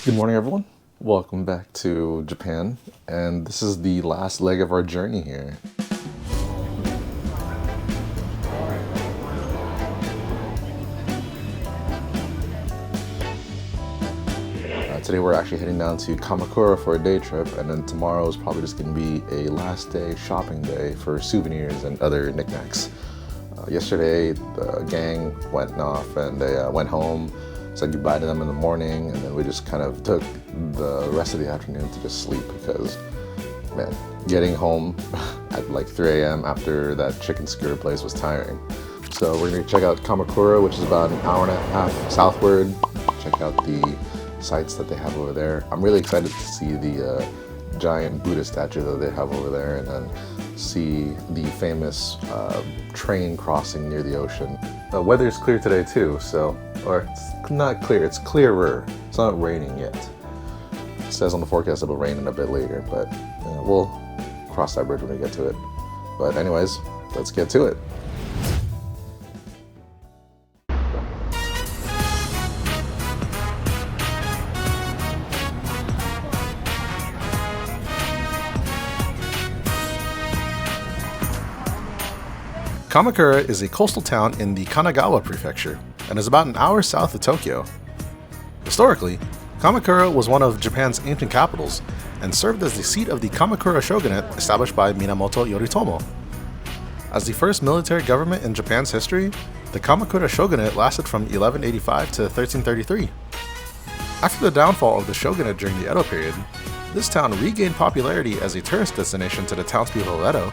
Good morning, everyone. Welcome back to Japan, and this is the last leg of our journey here. Today we're actually heading down to Kamakura for a day trip, and then tomorrow is probably just going to be a last day shopping day for souvenirs and other knickknacks. Yesterday the gang went off and they went home, said goodbye to them in the morning, and then we just kind of took the rest of the afternoon to just sleep because, man, getting home at like 3 a.m. after that chicken skewer place was tiring. So we're going to check out Kamakura, which is about an hour and a half southward, check out the sites that they have over there. I'm really excited to see the giant Buddha statue that they have over there, and then see the famous train crossing near the ocean. The weather is clear today too, or it's not clear, it's clearer. It's not raining yet. It says on the forecast it'll rain in a bit later, but we'll cross that bridge when we get to it. But anyways, let's get to it. Kamakura is a coastal town in the Kanagawa prefecture and is about an hour south of Tokyo. Historically, Kamakura was one of Japan's ancient capitals and served as the seat of the Kamakura shogunate established by Minamoto Yoritomo. As the first military government in Japan's history, the Kamakura shogunate lasted from 1185 to 1333. After the downfall of the shogunate during the Edo period, this town regained popularity as a tourist destination to the townspeople of Edo.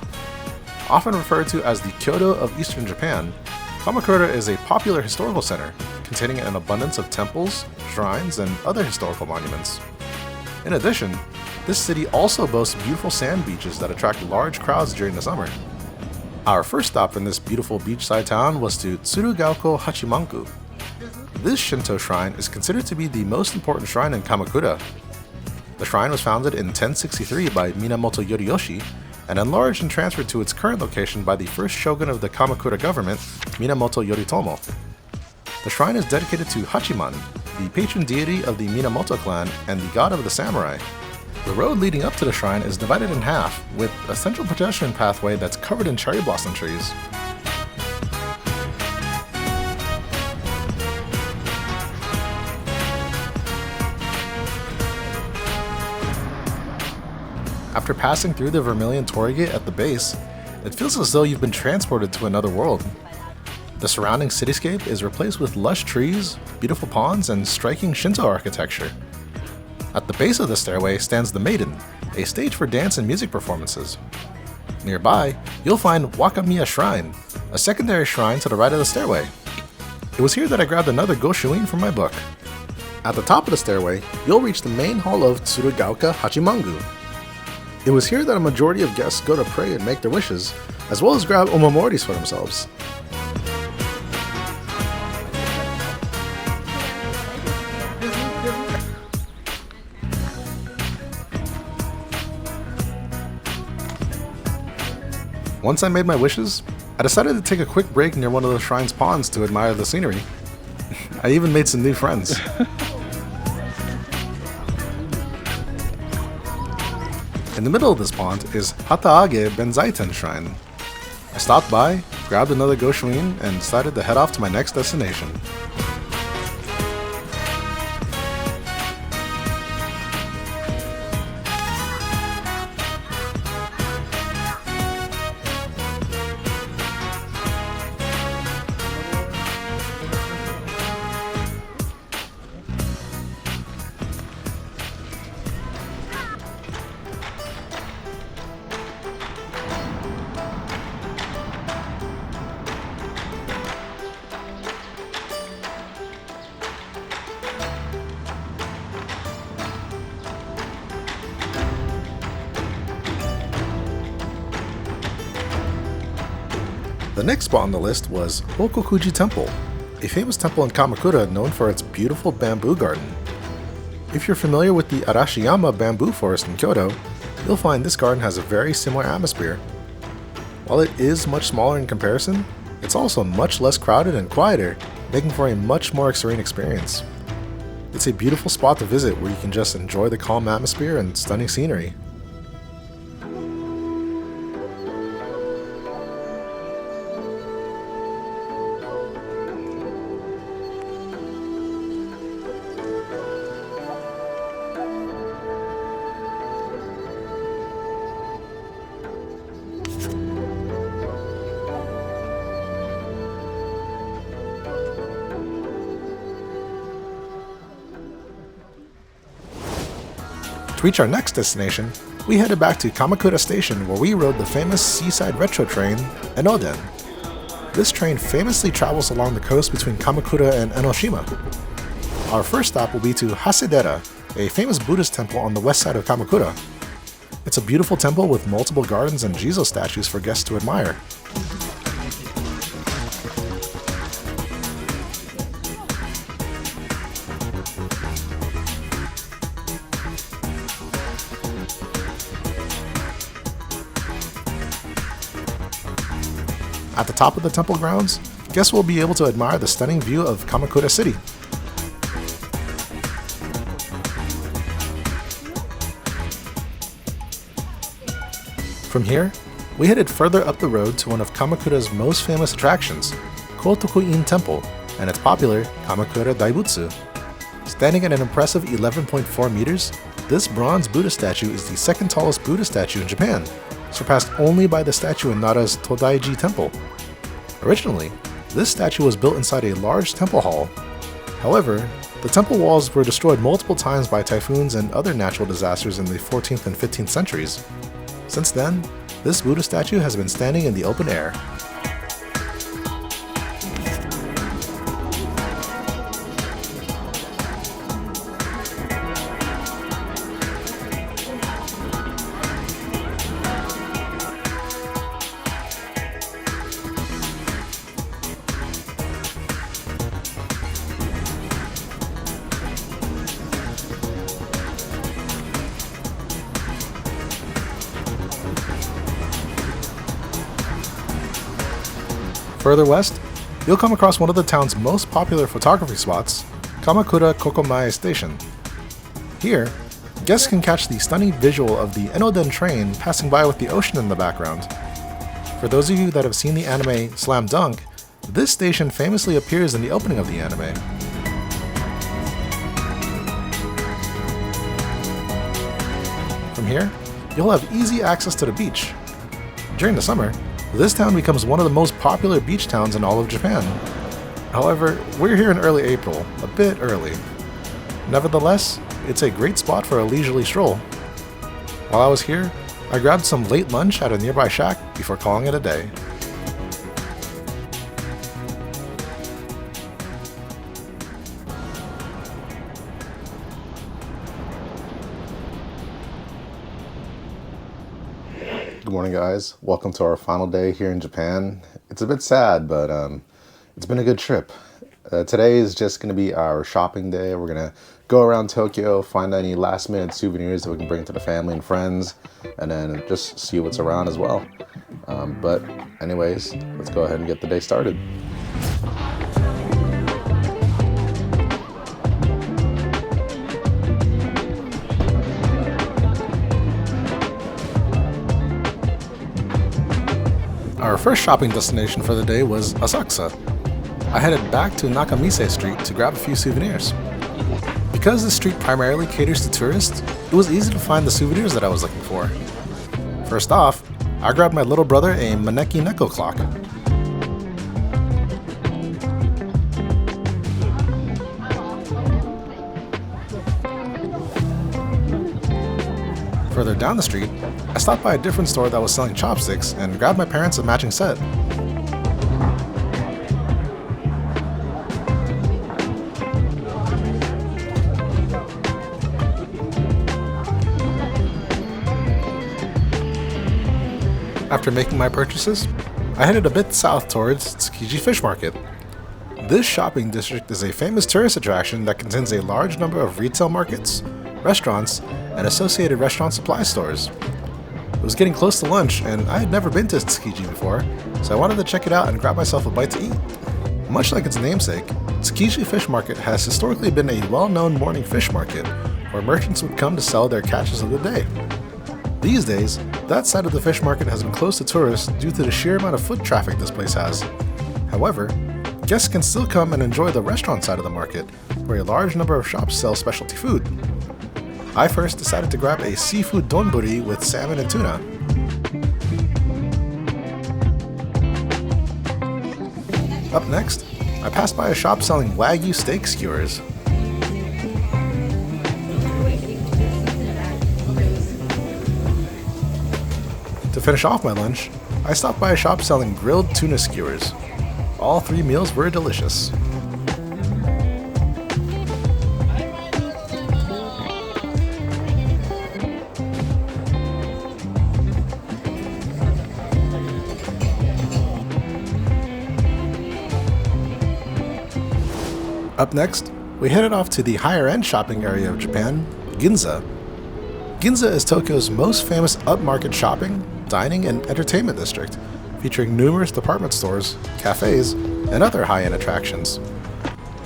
Often referred to as the Kyoto of Eastern Japan, Kamakura is a popular historical center containing an abundance of temples, shrines, and other historical monuments. In addition, this city also boasts beautiful sand beaches that attract large crowds during the summer. Our first stop in this beautiful beachside town was to Tsurugaoka Hachimangu. This Shinto shrine is considered to be the most important shrine in Kamakura. The shrine was founded in 1063 by Minamoto Yoriyoshi and enlarged and transferred to its current location by the first shogun of the Kamakura government, Minamoto Yoritomo. The shrine is dedicated to Hachiman, the patron deity of the Minamoto clan and the god of the samurai. The road leading up to the shrine is divided in half, with a central pedestrian pathway that's covered in cherry blossom trees. After passing through the Vermilion Torii Gate at the base, it feels as though you've been transported to another world. The surrounding cityscape is replaced with lush trees, beautiful ponds, and striking Shinto architecture. At the base of the stairway stands the Maiden, a stage for dance and music performances. Nearby, you'll find Wakamiya Shrine, a secondary shrine to the right of the stairway. It was here that I grabbed another Goshuin from my book. At the top of the stairway, you'll reach the main hall of Tsurugaoka Hachimangu. It was here that a majority of guests go to pray and make their wishes, as well as grab omomoris for themselves. Once I made my wishes, I decided to take a quick break near one of the shrine's ponds to admire the scenery. I even made some new friends. In the middle of this pond is Hataage Benzaiten Shrine. I stopped by, grabbed another Goshuin, and decided to head off to my next destination. The next spot on the list was Hokoku-ji Temple, a famous temple in Kamakura known for its beautiful bamboo garden. If you're familiar with the Arashiyama bamboo forest in Kyoto, you'll find this garden has a very similar atmosphere. While it is much smaller in comparison, it's also much less crowded and quieter, making for a much more serene experience. It's a beautiful spot to visit where you can just enjoy the calm atmosphere and stunning scenery. To reach our next destination, we headed back to Kamakura Station where we rode the famous seaside retro train, Enoden. This train famously travels along the coast between Kamakura and Enoshima. Our first stop will be to Hasedera, a famous Buddhist temple on the west side of Kamakura. It's a beautiful temple with multiple gardens and Jizo statues for guests to admire. At the top of the temple grounds, guests will be able to admire the stunning view of Kamakura City. From here, we headed further up the road to one of Kamakura's most famous attractions, Kotoku-in Temple, and its popular Kamakura Daibutsu. Standing at an impressive 11.4 meters, this bronze Buddha statue is the second tallest Buddha statue in Japan, surpassed only by the statue in Nara's Todaiji Temple. Originally, this statue was built inside a large temple hall. However, the temple walls were destroyed multiple times by typhoons and other natural disasters in the 14th and 15th centuries. Since then, this Buddha statue has been standing in the open air. Further west, you'll come across one of the town's most popular photography spots, Kamakukurakokomae Station. Here, guests can catch the stunning visual of the Enoden train passing by with the ocean in the background. For those of you that have seen the anime Slam Dunk, this station famously appears in the opening of the anime. From here, you'll have easy access to the beach. During the summer, this town becomes one of the most popular beach towns in all of Japan. However, we're here in early April, a bit early. Nevertheless, it's a great spot for a leisurely stroll. While I was here, I grabbed some late lunch at a nearby shack before calling it a day. Good morning, guys. Welcome to our final day here in Japan. It's a bit sad, but it's been a good trip. Today is just going to be our shopping day. We're going to go around Tokyo, find any last-minute souvenirs that we can bring to the family and friends, and then just see what's around as well. But anyways, let's go ahead and get the day started. Our first shopping destination for the day was Asakusa. I headed back to Nakamise Street to grab a few souvenirs. Because this street primarily caters to tourists, it was easy to find the souvenirs that I was looking for. First off, I grabbed my little brother a Maneki Neko clock. Further down the street, I stopped by a different store that was selling chopsticks and grabbed my parents a matching set. After making my purchases, I headed a bit south towards Tsukiji Fish Market. This shopping district is a famous tourist attraction that contains a large number of retail markets, restaurants, and associated restaurant supply stores. It was getting close to lunch, and I had never been to Tsukiji before, so I wanted to check it out and grab myself a bite to eat. Much like its namesake, Tsukiji Fish Market has historically been a well-known morning fish market where merchants would come to sell their catches of the day. These days, that side of the fish market has been closed to tourists due to the sheer amount of foot traffic this place has. However, guests can still come and enjoy the restaurant side of the market, where a large number of shops sell specialty food. I first decided to grab a seafood donburi with salmon and tuna. Up next, I passed by a shop selling Wagyu steak skewers. To finish off my lunch, I stopped by a shop selling grilled tuna skewers. All 3 meals were delicious. Up next, we headed off to the higher-end shopping area of Japan, Ginza. Ginza is Tokyo's most famous upmarket shopping, dining, and entertainment district, featuring numerous department stores, cafes, and other high-end attractions.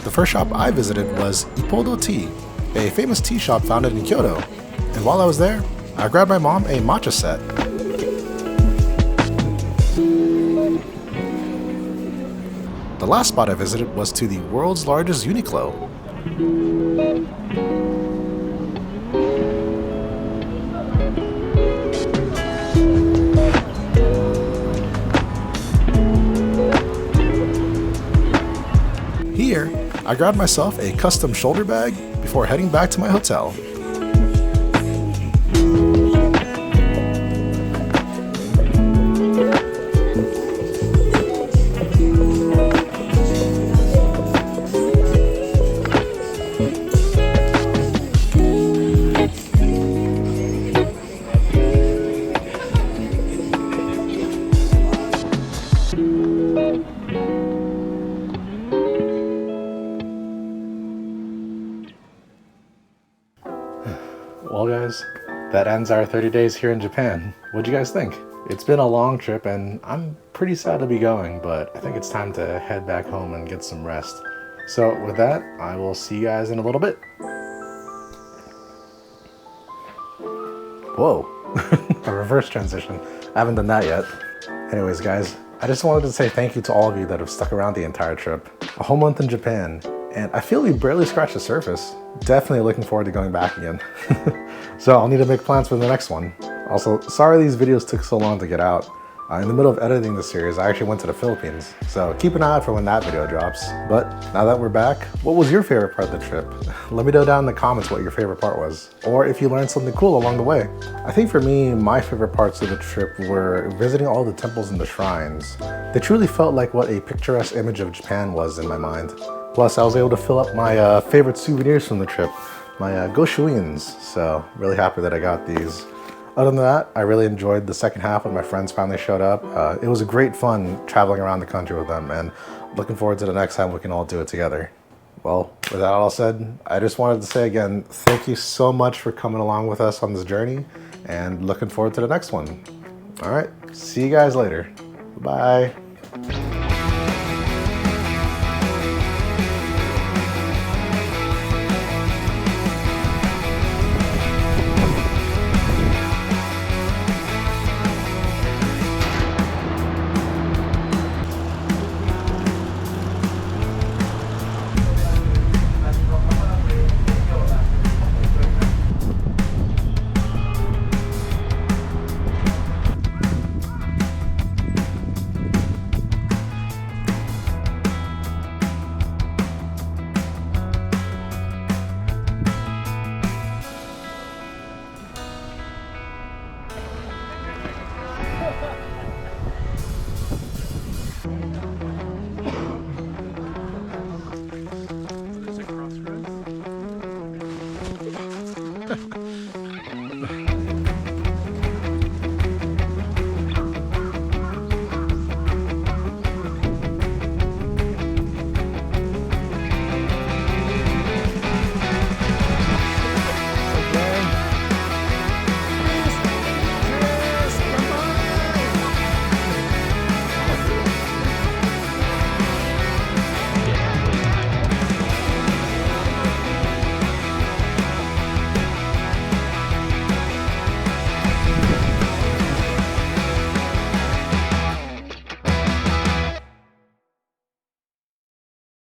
The first shop I visited was Ippodo Tea, a famous tea shop founded in Kyoto, and while I was there, I grabbed my mom a matcha set. The last spot I visited was to the world's largest Uniqlo. Here, I grabbed myself a custom shoulder bag before heading back to my hotel. Well guys, that ends our 30 days here in Japan. What'd you guys think? It's been a long trip and I'm pretty sad to be going, but I think it's time to head back home and get some rest. So with that, I will see you guys in a little bit. Whoa, a reverse transition. I haven't done that yet. Anyways guys, I just wanted to say thank you to all of you that have stuck around the entire trip. A whole month in Japan, and I feel we barely scratched the surface. Definitely looking forward to going back again. So I'll need to make plans for the next one. Also, sorry these videos took so long to get out. In the middle of editing this series, I actually went to the Philippines, so keep an eye out for when that video drops. But now that we're back, what was your favorite part of the trip? Let me know down in the comments what your favorite part was, or if you learned something cool along the way. I think for me, my favorite parts of the trip were visiting all the temples and the shrines. They truly felt like what a picturesque image of Japan was in my mind. Plus, I was able to fill up my favorite souvenirs from the trip, my Goshuins, so really happy that I got these. Other than that, I really enjoyed the second half when my friends finally showed up. It was a great fun traveling around the country with them, and looking forward to the next time we can all do it together. Well, with that all said, I just wanted to say again, thank you so much for coming along with us on this journey, and looking forward to the next one. All right, see you guys later. Bye.